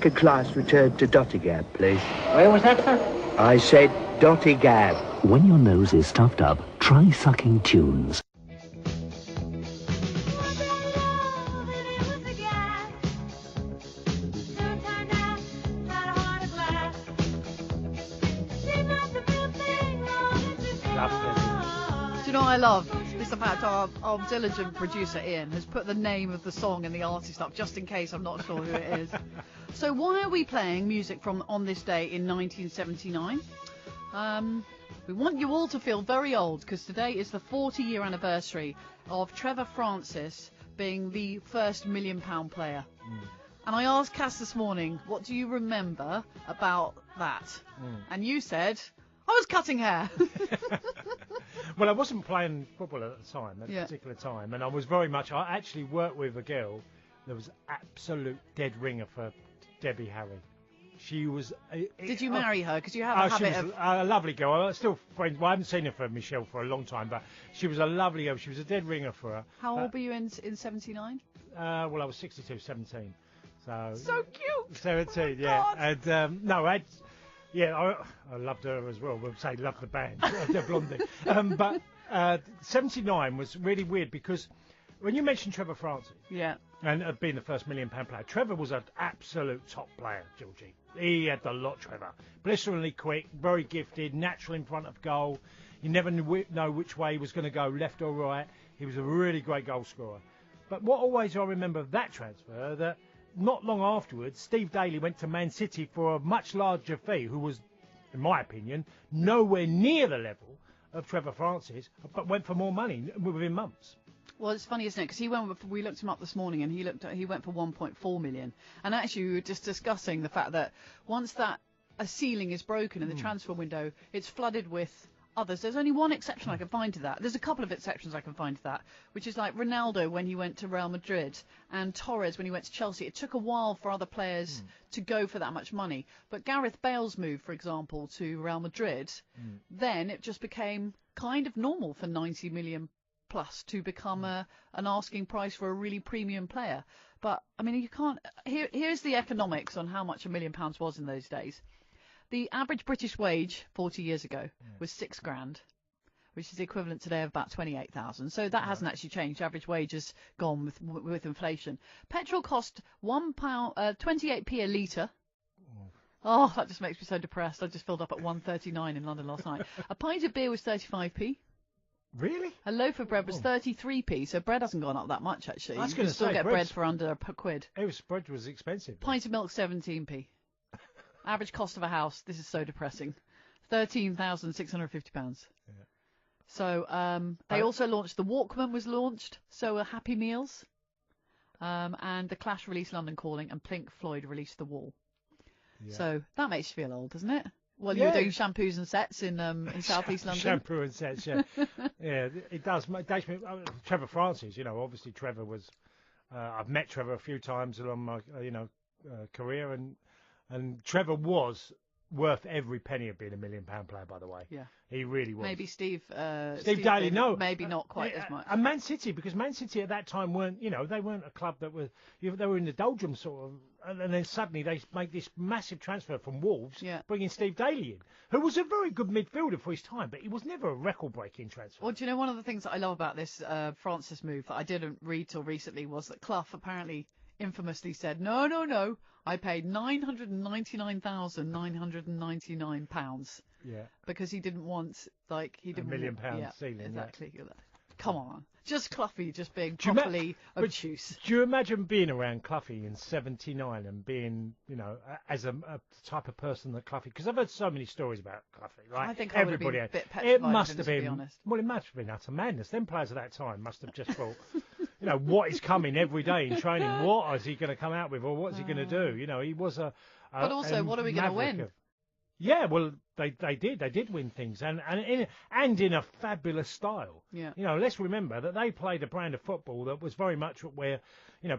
second class return to Dottingham, please. Where was that, sir? I said Dottingham. When your nose is stuffed up, try sucking tunes. Do you know what I love? It's the fact our diligent producer Ian has put the name of the song and the artist up just in case I'm not sure who it is. So why are we playing music from On This Day in 1979? We want you all to feel very old because today is the 40-year anniversary of Trevor Francis being the first £1 million player. And I asked Cass this morning, what do you remember about that? And you said, I was cutting hair. Well, I wasn't playing football at the time, at a particular time, and I was very much... I actually worked with a girl that was absolute dead ringer for Debbie Harry. She was... Did you marry her? Because you have a habit of... a lovely girl. I was still friends. Well, I haven't seen her for Michelle for a long time, but she was a lovely girl. She was a dead ringer for her. How old were you in 79? Well, I was 62, 17. So cute! 17, yeah. God. And, no, I loved her as well. We'll say loved the band, the Blondie. But 79 was really weird because when you mentioned Trevor Francis, and being the first £1 million player, Trevor was an absolute top player, Georgie. He had the lot, Trevor. Blisteringly quick, very gifted, natural in front of goal. You never know which way he was going to go, left or right. He was a really great goal scorer. But what always I remember of that transfer, that not long afterwards, Steve Daly went to Man City for a much larger fee, who was, in my opinion, nowhere near the level of Trevor Francis, but went for more money within months. Well, it's funny, isn't it? Because we looked him up this morning, and he went for 1.4 million. And actually, we were just discussing the fact that once a ceiling is broken in the transfer window, it's flooded with others. There's only one exception I can find to that. There's a couple of exceptions I can find to that, which is like Ronaldo when he went to Real Madrid and Torres when he went to Chelsea. It took a while for other players to go for that much money. But Gareth Bale's move, for example, to Real Madrid, then it just became kind of normal for 90 million plus to become an asking price for a really premium player. But, I mean, you can't... Here's the economics on how much £1 million was in those days. The average British wage 40 years ago was £6,000, which is the equivalent today of about 28,000. So that hasn't actually changed. Average wage has gone with inflation. Petrol cost £1.28p a litre. Oh, that just makes me so depressed. I just filled up at 1.39 in London last night. A pint of beer was 35p. Really? A loaf of bread was 33p. So bread hasn't gone up that much actually. I was you going can to still say, get bread for under £1. Bread was expensive. Pint of milk 17p. Average cost of a house, this is so depressing, £13,650. Yeah. So they also launched, the Walkman was launched, so were Happy Meals, and The Clash released London Calling, and Pink Floyd released The Wall. Yeah. So that makes you feel old, doesn't it? Well, you were doing shampoos and sets in South East London. Shampoo and sets, yeah. Yeah, it does. Trevor Francis, obviously Trevor was, I've met Trevor a few times along my, career, and Trevor was worth every penny of being £1 million player, by the way. Yeah. He really was. Maybe Steve Daly, no. Maybe not quite as much. And Man City, because Man City at that time weren't, they weren't a club that were, they were in the doldrums sort of, and then suddenly they make this massive transfer from Wolves, bringing Steve Daly in, who was a very good midfielder for his time, but he was never a record-breaking transfer. Well, do you know, one of the things that I love about this Francis move that I didn't read till recently was that Clough apparently infamously said, no, I paid £999,999. Yeah. Because he didn't want, he didn't £1 million ceiling. Exactly. Yeah. Come on. Just Cloughie just being properly obtuse. Do you imagine being around Cloughie in 79 and being, as a type of person that Cloughie... Because I've heard so many stories about Cloughie, right? I think I would have been a bit petrified. It must have been, to be honest. Well, it must have been utter madness. Them players at that time must have just thought... what is coming every day in training? What is he going to come out with, or what's he going to do? He was a but also, what are we going to win? Yeah, well, they did win things, and in a fabulous style. Yeah. Let's remember that they played a brand of football that was very much what we're,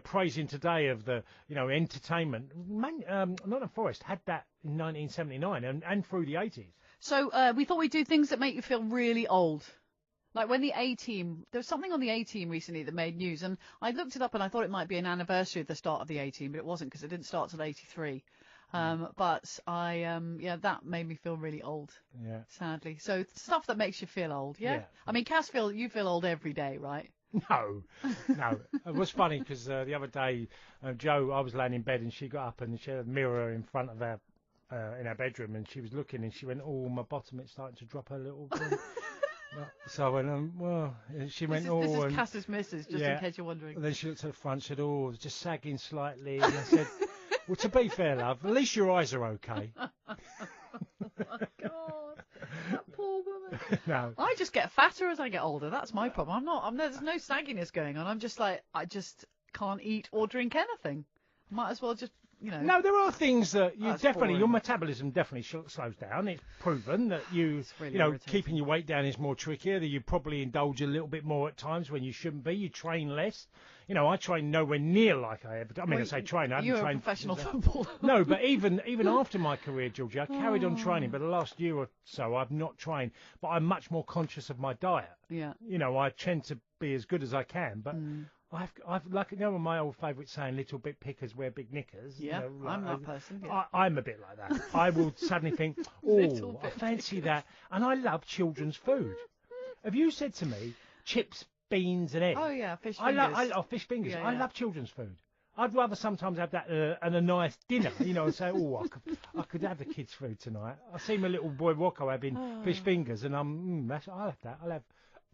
praising today of the, entertainment. Nottingham Forest had that in 1979 and through the 80s. So we thought we'd do things that make you feel really old. Like when the A-Team, there was something on the A-Team recently that made news, and I looked it up and I thought it might be an anniversary of the start of the A-Team, but it wasn't because it didn't start till '83. But that made me feel really old. Yeah. Sadly. So stuff that makes you feel old. Yeah. I mean, Cass, you feel old every day, right? No. It was funny because the other day, Jo, I was laying in bed and she got up and she had a mirror in front of her in our bedroom, and she was looking and she went, "Oh, my bottom, it's starting to drop a little." So I went, well, she went, This is Cass's missus, just in case you're wondering. And then she looked at the front, said, "Oh, it's just sagging slightly." And I said, "Well, to be fair, love, at least your eyes are okay." Oh, my God. That poor woman. No. I just get fatter as I get older. That's my problem. There's no sagginess going on. I'm just like, I just can't eat or drink anything. Might as well just, No, there are things that boring. Your metabolism definitely slows down. It's proven that keeping your weight down is more trickier, that you probably indulge a little bit more at times when you shouldn't be. You train less. I train nowhere near like I ever. I say train. I haven't you're trained. A professional footballer. No, but even after my career, Georgie, I carried on training. But the last year or so, I've not trained. But I'm much more conscious of my diet. Yeah. I tend to be as good as I can, but. I've my old favourite saying, "Little bit pickers wear big knickers." Yeah, I'm that person. Yeah. I'm a bit like that. I will suddenly think, "Oh, I fancy that," and I love children's food. Have you said to me, chips, beans, and eggs? Oh yeah, fish fingers. I love fish fingers. Yeah, I love children's food. I'd rather sometimes have that and a nice dinner, and say, "Oh, I could have the kids' food tonight." I see my little boy Rocco having fish fingers, and I'll have that. I'll have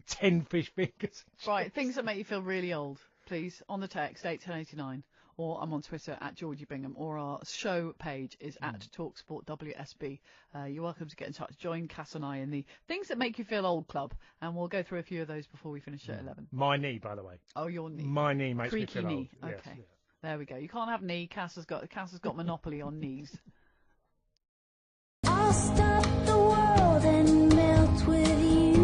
10 fish fingers. Right, things that make you feel really old, please, on the text 81089, or I'm on Twitter at Georgie Bingham, or our show page is at talkSPORT WSB. You're welcome to get in touch. Join Cass and I in the Things That Make You Feel Old club, and we'll go through a few of those before we finish at 11. My knee, by the way. Oh, your knee. My knee makes Creaky me feel knee. old. Okay, yes, yeah. There we go. You can't have knee. Cass has got monopoly on knees. I'll stop the world and melt with you.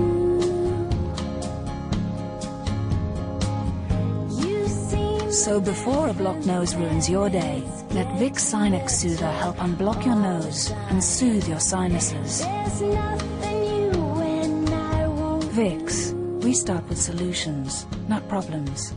So before a blocked nose ruins your day, let Vicks Sinex Soother help unblock your nose and soothe your sinuses. There's nothing you and I won't Vicks, we start with solutions, not problems.